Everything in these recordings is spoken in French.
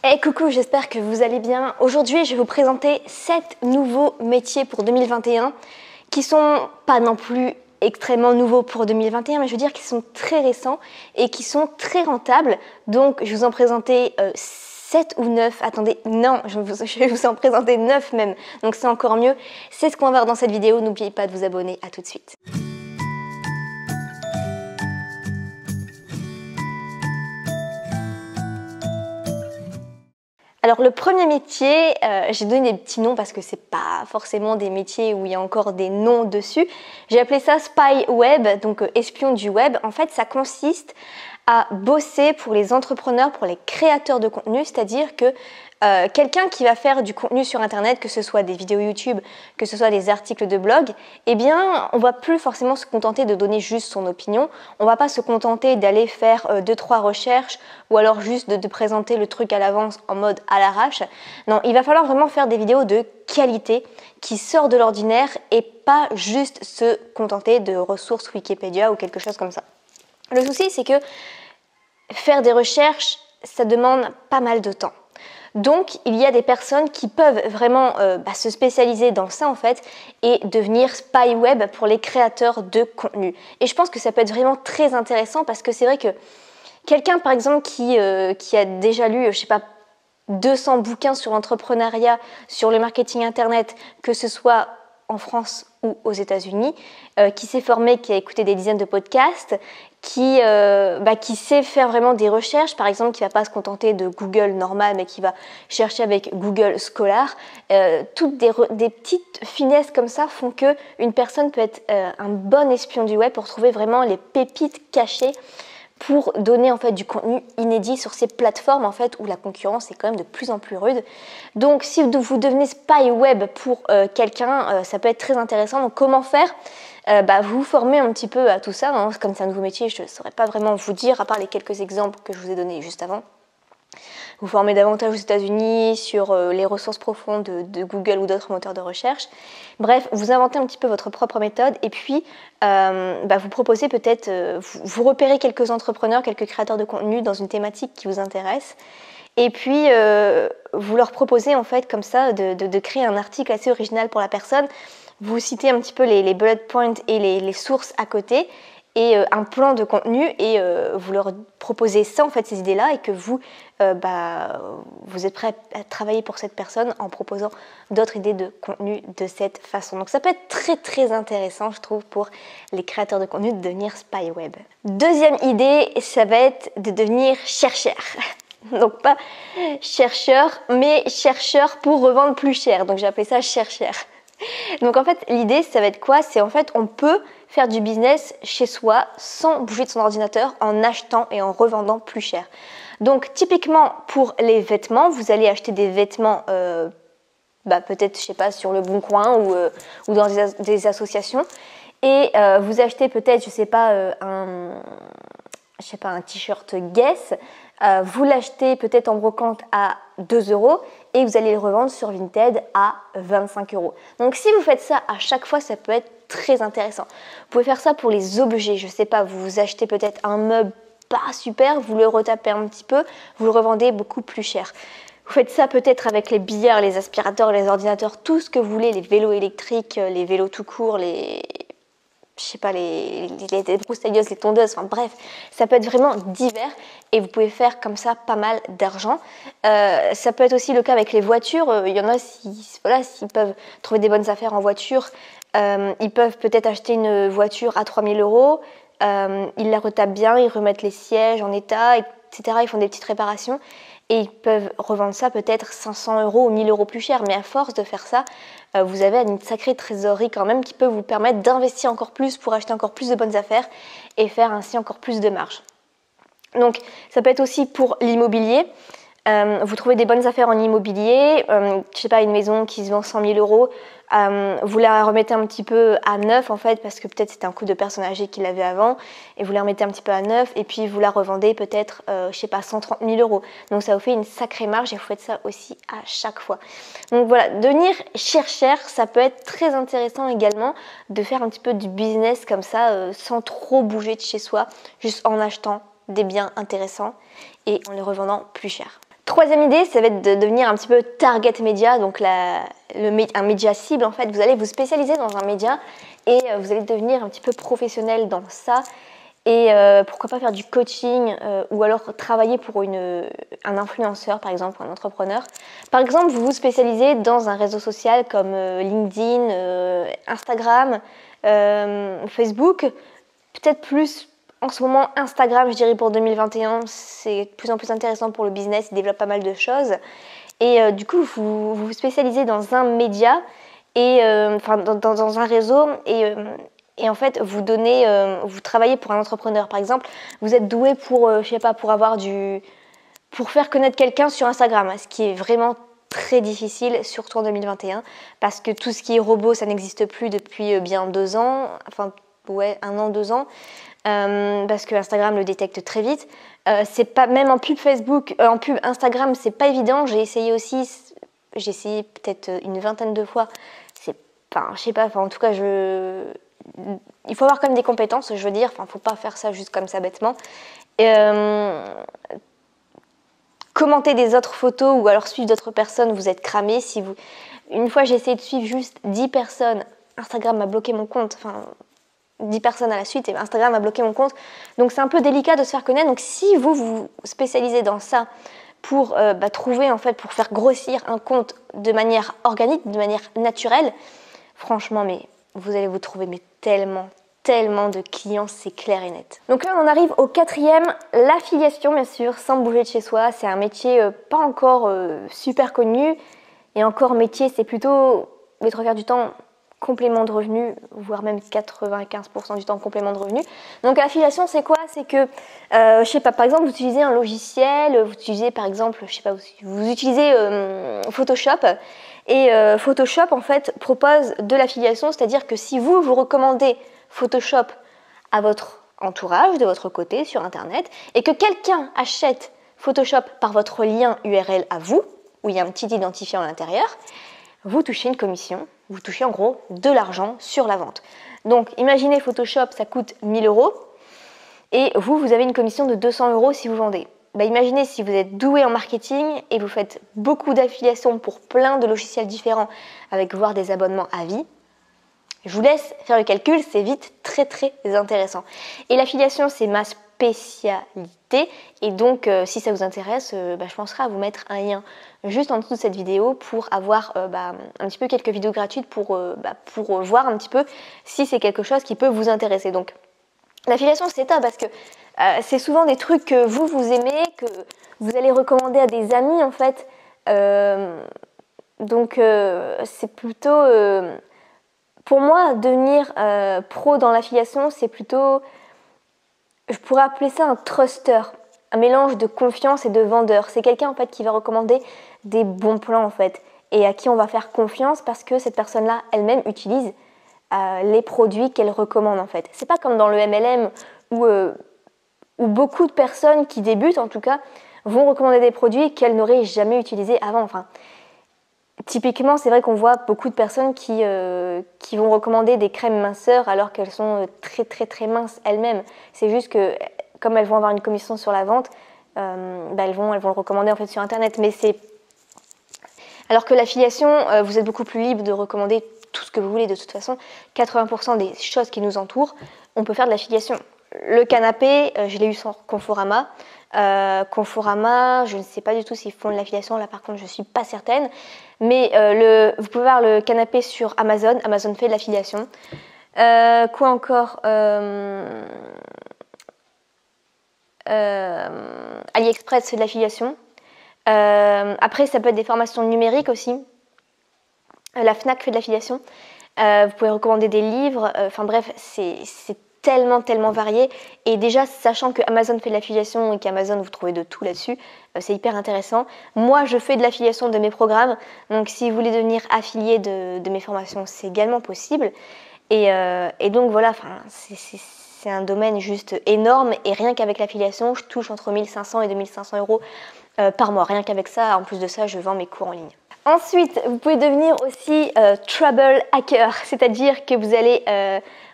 Hey coucou, j'espère que vous allez bien. Aujourd'hui, je vais vous présenter 7 nouveaux métiers pour 2021 qui sont pas non plus extrêmement nouveaux pour 2021, mais je veux dire qu'ils sont très récents et qui sont très rentables. Donc, je vais vous en présenter 7 ou 9. Attendez, non, je vais vous en présenter 9 même. Donc, c'est encore mieux. C'est ce qu'on va voir dans cette vidéo. N'oubliez pas de vous abonner. À tout de suite. Alors le premier métier, j'ai donné des petits noms parce que c'est pas forcément des métiers où il y a encore des noms dessus. J'ai appelé ça Spy Web, donc espion du web. En fait, ça consiste à bosser pour les entrepreneurs, pour les créateurs de contenu, c'est-à-dire que quelqu'un qui va faire du contenu sur internet, que ce soit des vidéos YouTube, que ce soit des articles de blog, eh bien on va plus forcément se contenter de donner juste son opinion, on va pas se contenter d'aller faire 2-3 recherches ou alors juste de présenter le truc à l'avance en mode à l'arrache. Non, il va falloir vraiment faire des vidéos de qualité qui sortent de l'ordinaire et pas juste se contenter de ressources Wikipédia ou quelque chose comme ça. Le souci, c'est que faire des recherches, ça demande pas mal de temps. Donc, il y a des personnes qui peuvent vraiment se spécialiser dans ça en fait et devenir spy web pour les créateurs de contenu. Et je pense que ça peut être vraiment très intéressant parce que c'est vrai que quelqu'un par exemple qui a déjà lu, je sais pas, 200 bouquins sur l'entrepreneuriat, sur le marketing internet, que ce soit en France ou aux États-Unis, qui s'est formé, qui a écouté des dizaines de podcasts, qui sait faire vraiment des recherches, par exemple, qui ne va pas se contenter de Google normal, mais qui va chercher avec Google Scholar. Toutes des petites finesses comme ça font qu'une personne peut être un bon espion du web pour trouver vraiment les pépites cachées pour donner en fait du contenu inédit sur ces plateformes en fait où la concurrence est quand même de plus en plus rude. Donc si vous devenez spy web pour quelqu'un, ça peut être très intéressant. Donc comment faire ? Vous vous formez un petit peu à tout ça, hein. Comme c'est un nouveau métier, je ne saurais pas vraiment vous dire, à part les quelques exemples que je vous ai donnés juste avant. Vous formez davantage aux États-Unis sur les ressources profondes de Google ou d'autres moteurs de recherche. Bref, vous inventez un petit peu votre propre méthode et puis vous proposez peut-être, vous repérez quelques entrepreneurs, quelques créateurs de contenu dans une thématique qui vous intéresse. Et puis, vous leur proposez en fait comme ça de créer un article assez original pour la personne. Vous citez un petit peu les bullet points et les sources à côté et un plan de contenu et vous leur proposez ça en fait, ces idées-là et que vous êtes prêt à travailler pour cette personne en proposant d'autres idées de contenu de cette façon. Donc ça peut être très très intéressant je trouve pour les créateurs de contenu de devenir spy web. Deuxième idée, ça va être de devenir chercheur. Donc pas chercheur, mais chercheur pour revendre plus cher. Donc j'ai appelé ça chercheur. Donc en fait l'idée ça va être quoi? C'est en fait on peut faire du business chez soi sans bouger de son ordinateur en achetant et en revendant plus cher. Donc typiquement pour les vêtements, vous allez acheter des vêtements peut-être je sais pas sur le Bon Coin ou dans des associations et vous achetez peut-être je sais pas un t-shirt Guess, vous l'achetez peut-être en brocante à 2 € et vous allez le revendre sur Vinted à 25 €. Donc si vous faites ça à chaque fois, ça peut être très intéressant. Vous pouvez faire ça pour les objets, je sais pas, vous achetez peut-être un meuble pas super, vous le retapez un petit peu, vous le revendez beaucoup plus cher. Vous faites ça peut-être avec les billeurs, les aspirateurs, les ordinateurs, tout ce que vous voulez, les vélos électriques, les vélos tout court, les broussailleuses, les tondeuses, enfin bref, ça peut être vraiment divers et vous pouvez faire comme ça pas mal d'argent. Ça peut être aussi le cas avec les voitures. Il y en a s'ils peuvent trouver des bonnes affaires en voiture, ils peuvent peut-être acheter une voiture à 3 000 €, ils la retapent bien, ils remettent les sièges en état, etc. Ils font des petites réparations et ils peuvent revendre ça peut-être 500 € ou 1 000 € plus cher. Mais à force de faire ça, vous avez une sacrée trésorerie quand même qui peut vous permettre d'investir encore plus pour acheter encore plus de bonnes affaires et faire ainsi encore plus de marge. Donc ça peut être aussi pour l'immobilier. Vous trouvez des bonnes affaires en immobilier, je sais pas, une maison qui se vend 100 000 €, vous la remettez un petit peu à neuf en fait parce que peut-être c'était un coup de personne âgée qui l'avait avant et vous la remettez un petit peu à neuf et puis vous la revendez peut-être, je sais pas, 130 000 €. Donc ça vous fait une sacrée marge et vous faites ça aussi à chaque fois. Donc voilà, devenir chercheur, ça peut être très intéressant également de faire un petit peu du business comme ça sans trop bouger de chez soi, juste en achetant des biens intéressants et en les revendant plus cher. Troisième idée, ça va être de devenir un petit peu target média, donc un média cible en fait. Vous allez vous spécialiser dans un média et vous allez devenir un petit peu professionnel dans ça. Et pourquoi pas faire du coaching ou alors travailler pour un influenceur par exemple, un entrepreneur. Par exemple, vous vous spécialisez dans un réseau social comme LinkedIn, Instagram, Facebook, peut-être plus. En ce moment, Instagram, je dirais pour 2021, c'est de plus en plus intéressant pour le business, il développe pas mal de choses. Et du coup, vous vous spécialisez dans un média, et, dans un réseau, et en fait, vous travaillez pour un entrepreneur. Par exemple, vous êtes doué pour, je sais pas, pour faire connaître quelqu'un sur Instagram, ce qui est vraiment très difficile, surtout en 2021, parce que tout ce qui est robot, ça n'existe plus depuis bien 2 ans, enfin, ouais, 1 an, 2 ans. Parce que Instagram le détecte très vite. C'est pas, même en pub Facebook, en pub Instagram, c'est pas évident. J'ai essayé peut-être une vingtaine de fois. Je sais pas, en tout cas, il faut avoir quand même des compétences, je veux dire. Faut pas faire ça juste comme ça bêtement. Commenter des autres photos ou alors suivre d'autres personnes, vous êtes cramé. Une fois, j'ai essayé de suivre juste 10 personnes. Instagram m'a bloqué mon compte. 10 personnes à la suite et Instagram a bloqué mon compte. Donc c'est un peu délicat de se faire connaître. Donc si vous vous spécialisez dans ça pour trouver, en fait, pour faire grossir un compte de manière organique, de manière naturelle, franchement, mais vous allez vous trouver tellement de clients, c'est clair et net. Donc là, on en arrive au 4e, l'affiliation, bien sûr, sans bouger de chez soi. C'est un métier pas encore super connu. Et encore métier, c'est plutôt les 3 quarts du temps complément de revenus, voire même 95% du temps complément de revenus. Donc l'affiliation, c'est quoi? C'est que, je sais pas, par exemple, vous utilisez un logiciel, vous utilisez par exemple, je sais pas, vous utilisez Photoshop, et Photoshop en fait propose de l'affiliation, c'est-à-dire que si vous recommandez Photoshop à votre entourage, de votre côté, sur internet, et que quelqu'un achète Photoshop par votre lien URL à vous, où il y a un petit identifiant à l'intérieur, vous touchez une commission, vous touchez en gros de l'argent sur la vente. Donc imaginez Photoshop, ça coûte 1 000 €, et vous avez une commission de 200 € si vous vendez. Imaginez si vous êtes doué en marketing et vous faites beaucoup d'affiliations pour plein de logiciels différents avec voire des abonnements à vie. Je vous laisse faire le calcul, c'est vite très intéressant. Et l'affiliation, c'est ma spécialité, et donc si ça vous intéresse, je penserai à vous mettre un lien juste en dessous de cette vidéo pour avoir un petit peu quelques vidéos gratuites pour voir un petit peu si c'est quelque chose qui peut vous intéresser. Donc l'affiliation, c'est ça, parce que c'est souvent des trucs que vous aimez, que vous allez recommander à des amis en fait. Donc c'est plutôt... pour moi, devenir pro dans l'affiliation, c'est plutôt... Je pourrais appeler ça un truster, un mélange de confiance et de vendeur. C'est quelqu'un en fait qui va recommander des bons plans en fait, et à qui on va faire confiance parce que cette personne-là elle-même utilise les produits qu'elle recommande en fait. C'est pas comme dans le MLM où beaucoup de personnes qui débutent en tout cas vont recommander des produits qu'elles n'auraient jamais utilisés avant. Typiquement, c'est vrai qu'on voit beaucoup de personnes qui vont recommander des crèmes minceurs alors qu'elles sont très minces elles-mêmes. C'est juste que comme elles vont avoir une commission sur la vente, elles vont le recommander en fait sur internet. Alors que l'affiliation, vous êtes beaucoup plus libre de recommander tout ce que vous voulez. De toute façon, 80% des choses qui nous entourent, on peut faire de l'affiliation. Le canapé, je l'ai eu sur Conforama. Conforama, je ne sais pas du tout s'ils font de l'affiliation, là par contre je ne suis pas certaine. Mais vous pouvez voir le canapé sur Amazon. Amazon fait de l'affiliation. Quoi encore AliExpress fait de l'affiliation. Après, ça peut être des formations numériques aussi. La Fnac fait de l'affiliation. Vous pouvez recommander des livres. Bref, c'est tellement varié. Et déjà, sachant que Amazon fait de l'affiliation et qu'Amazon, vous trouvez de tout là-dessus, c'est hyper intéressant. Moi, je fais de l'affiliation de mes programmes. Donc, si vous voulez devenir affilié de mes formations, c'est également possible. Et donc, voilà, c'est un domaine juste énorme. Et rien qu'avec l'affiliation, je touche entre 1 500 et 2 500 € par mois. Rien qu'avec ça, en plus de ça, je vends mes cours en ligne. Ensuite, vous pouvez devenir aussi trouble hacker, c'est-à-dire que vous allez,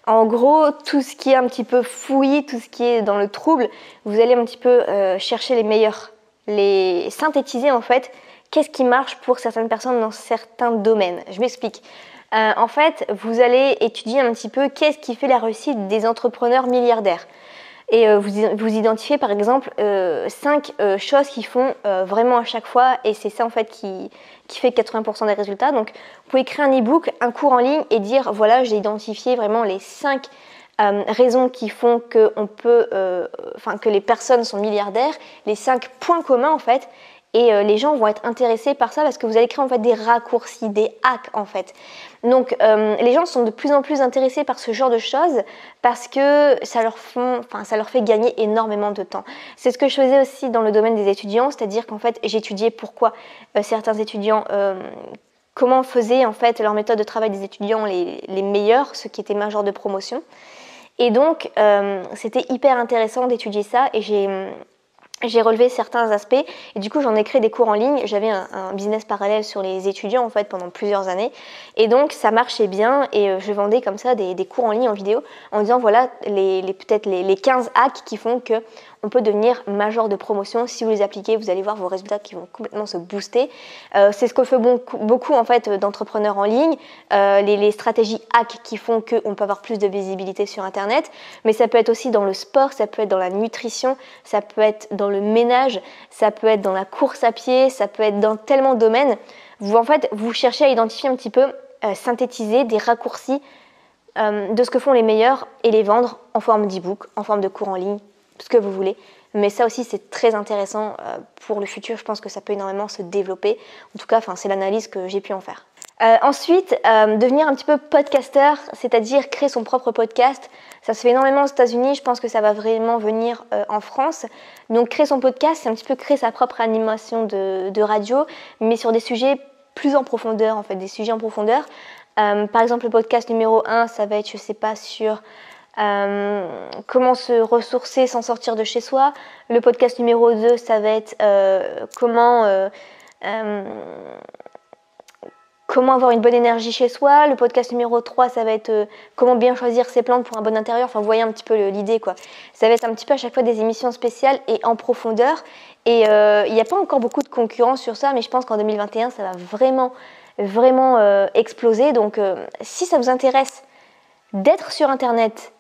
en gros, tout ce qui est un petit peu fouillis, tout ce qui est dans le trouble, vous allez un petit peu chercher les meilleures synthétiser en fait qu'est-ce qui marche pour certaines personnes dans certains domaines. Je m'explique. En fait, vous allez étudier un petit peu qu'est-ce qui fait la réussite des entrepreneurs milliardaires. Et vous identifiez par exemple 5 choses qui font vraiment à chaque fois, et c'est ça en fait qui fait 80% des résultats. Donc vous pouvez créer un e-book, un cours en ligne et dire voilà, j'ai identifié vraiment les 5 raisons qui font que que les personnes sont milliardaires, les 5 points communs en fait. Et les gens vont être intéressés par ça parce que vous allez créer en fait des raccourcis, des hacks en fait. Donc les gens sont de plus en plus intéressés par ce genre de choses parce que ça leur fait gagner énormément de temps. C'est ce que je faisais aussi dans le domaine des étudiants, c'est-à-dire qu'en fait j'étudiais pourquoi certains étudiants comment faisaient en fait leur méthode de travail des étudiants les meilleurs, ceux qui étaient majors de promotion. Et donc c'était hyper intéressant d'étudier ça et j'ai relevé certains aspects et du coup j'en ai créé des cours en ligne. J'avais un business parallèle sur les étudiants en fait pendant plusieurs années et donc ça marchait bien et je vendais comme ça des cours en ligne en vidéo en disant voilà peut-être les 15 hacks qui font que on peut devenir major de promotion. Si vous les appliquez, vous allez voir vos résultats qui vont complètement se booster. C'est ce que fait beaucoup en fait d'entrepreneurs en ligne, les stratégies hacks qui font qu'on peut avoir plus de visibilité sur Internet, mais ça peut être aussi dans le sport, ça peut être dans la nutrition, ça peut être dans le ménage, ça peut être dans la course à pied, ça peut être dans tellement de domaines. Vous cherchez à identifier un petit peu, synthétiser des raccourcis de ce que font les meilleurs et les vendre en forme d'e-book, en forme de cours en ligne, ce que vous voulez. Mais ça aussi, c'est très intéressant pour le futur. Je pense que ça peut énormément se développer. En tout cas, c'est l'analyse que j'ai pu en faire. Ensuite, devenir un petit peu podcasteur, c'est-à-dire créer son propre podcast. Ça se fait énormément aux États-Unis. Je pense que ça va vraiment venir en France. Donc, créer son podcast, c'est un petit peu créer sa propre animation de radio, mais sur des sujets plus en profondeur, en fait, des sujets en profondeur. Par exemple, le podcast numéro 1, ça va être, je sais pas, sur comment se ressourcer sans sortir de chez soi. Le podcast numéro 2, ça va être comment avoir une bonne énergie chez soi. Le podcast numéro 3, ça va être comment bien choisir ses plantes pour un bon intérieur. Enfin, vous voyez un petit peu l'idée, quoi. Ça va être un petit peu à chaque fois des émissions spéciales et en profondeur. Et il n'y a pas encore beaucoup de concurrence sur ça, mais je pense qu'en 2021, ça va vraiment exploser. Donc, si ça vous intéresse d'être sur Internet,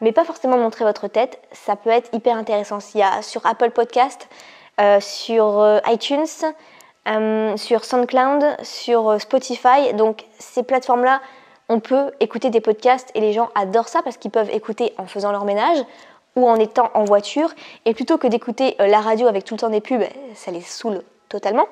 mais pas forcément montrer votre tête, ça peut être hyper intéressant. Il y a sur Apple Podcast, sur iTunes, sur SoundCloud, sur Spotify. Donc ces plateformes-là, on peut écouter des podcasts et les gens adorent ça parce qu'ils peuvent écouter en faisant leur ménage ou en étant en voiture. Et plutôt que d'écouter la radio avec tout le temps des pubs, ça les saoule totalement.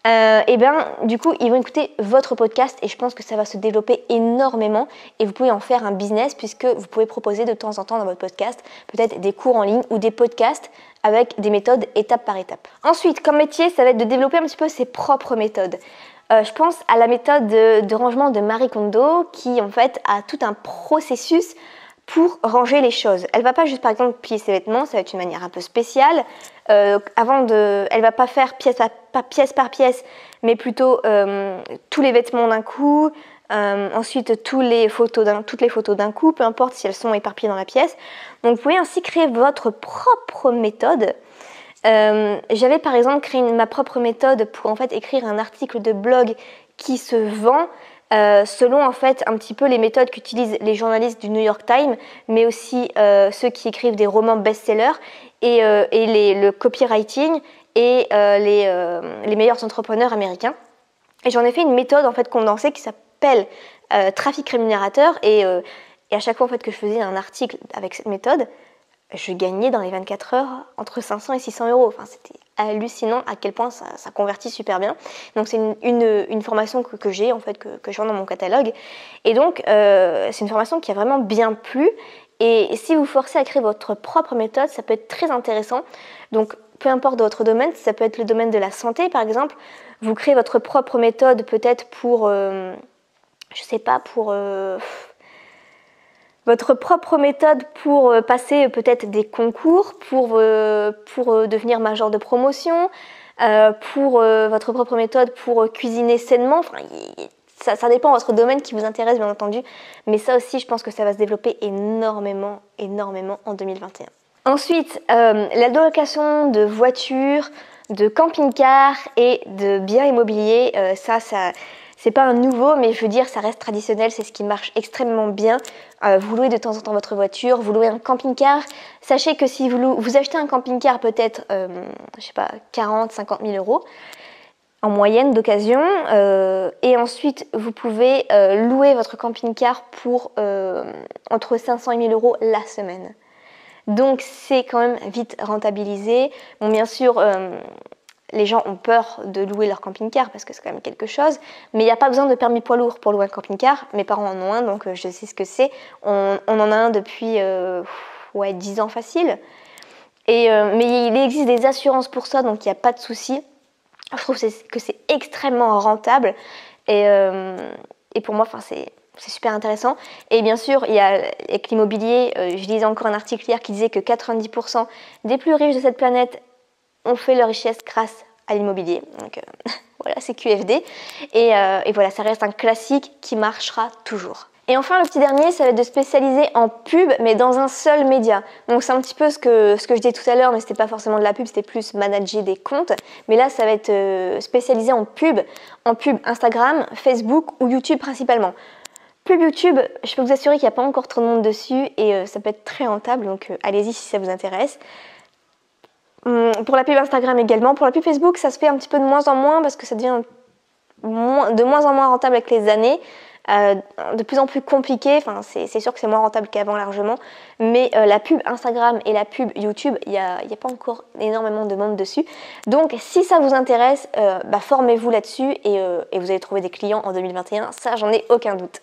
Et du coup, ils vont écouter votre podcast et je pense que ça va se développer énormément et vous pouvez en faire un business puisque vous pouvez proposer de temps en temps dans votre podcast peut-être des cours en ligne ou des podcasts avec des méthodes étape par étape. Ensuite, comme métier, ça va être de développer un petit peu ses propres méthodes. Je pense à la méthode de rangement de Marie Kondo qui en fait a tout un processus pour ranger les choses. Elle va pas juste par exemple plier ses vêtements, ça va être une manière un peu spéciale. Elle va pas faire pièce par pièce, mais plutôt tous les vêtements d'un coup. Ensuite toutes les photos d'un coup, peu importe si elles sont éparpillées dans la pièce. Donc vous pouvez ainsi créer votre propre méthode. J'avais par exemple créé ma propre méthode pour en fait écrire un article de blog qui se vend. Selon en fait un petit peu les méthodes qu'utilisent les journalistes du New York Times, mais aussi ceux qui écrivent des romans best-sellers et le copywriting et les meilleurs entrepreneurs américains. Et j'en ai fait une méthode en fait condensée qui s'appelle trafic rémunérateur et à chaque fois en fait que je faisais un article avec cette méthode, je gagnais dans les 24 heures entre 500 et 600 euros. Enfin, c'était hallucinant à quel point ça convertit super bien. Donc c'est une formation que j'ai en fait que je vends dans mon catalogue. Et donc c'est une formation qui a vraiment bien plu. Et si vous forcez à créer votre propre méthode, ça peut être très intéressant. Donc peu importe votre domaine, ça peut être le domaine de la santé par exemple. Vous créez votre propre méthode peut-être pour, votre propre méthode pour passer peut-être des concours, pour devenir major de promotion, pour votre propre méthode pour cuisiner sainement. Enfin, ça dépend de votre domaine qui vous intéresse bien entendu, mais ça aussi je pense que ça va se développer énormément en 2021. Ensuite, l'allocation de voitures, de camping-car et de biens immobiliers. Ça c'est pas un nouveau, mais je veux dire, ça reste traditionnel, c'est ce qui marche extrêmement bien. Vous louez de temps en temps votre voiture, vous louez un camping-car. Sachez que si vous achetez un camping-car peut-être, je sais pas, 40, 50 000 euros en moyenne d'occasion, et ensuite vous pouvez louer votre camping-car pour entre 500 et 1000 euros la semaine. Donc c'est quand même vite rentabilisé. Bon, bien sûr, les gens ont peur de louer leur camping-car parce que c'est quand même quelque chose, mais il n'y a pas besoin de permis poids lourd pour louer un camping-car. Mes parents en ont un, donc je sais ce que c'est. On en a un depuis 10 ans facile. Mais il existe des assurances pour ça, donc il n'y a pas de souci. Je trouve que c'est extrêmement rentable et pour moi, c'est super intéressant. Et bien sûr, avec l'immobilier, je lisais encore un article hier qui disait que 90% des plus riches de cette planète ont fait leur richesse grâce à l'immobilier. Donc voilà, c'est QFD. Et voilà, ça reste un classique qui marchera toujours. Et enfin, le petit dernier, ça va être de spécialiser en pub, mais dans un seul média. Donc c'est un petit peu ce que je disais tout à l'heure, mais c'était pas forcément de la pub, c'était plus manager des comptes. Mais là, ça va être spécialisé en pub Instagram, Facebook ou YouTube principalement. Pub YouTube, je peux vous assurer qu'il n'y a pas encore trop de monde dessus et ça peut être très rentable, donc allez-y si ça vous intéresse. Pour la pub Instagram également. Pour la pub Facebook, ça se fait un petit peu de moins en moins parce que ça devient de moins en moins rentable avec les années. De plus en plus compliqué, enfin, c'est sûr que c'est moins rentable qu'avant largement, mais la pub Instagram et la pub YouTube, il n'y a pas encore énormément de monde dessus. Donc si ça vous intéresse, formez-vous là-dessus et vous allez trouver des clients en 2021, ça j'en ai aucun doute.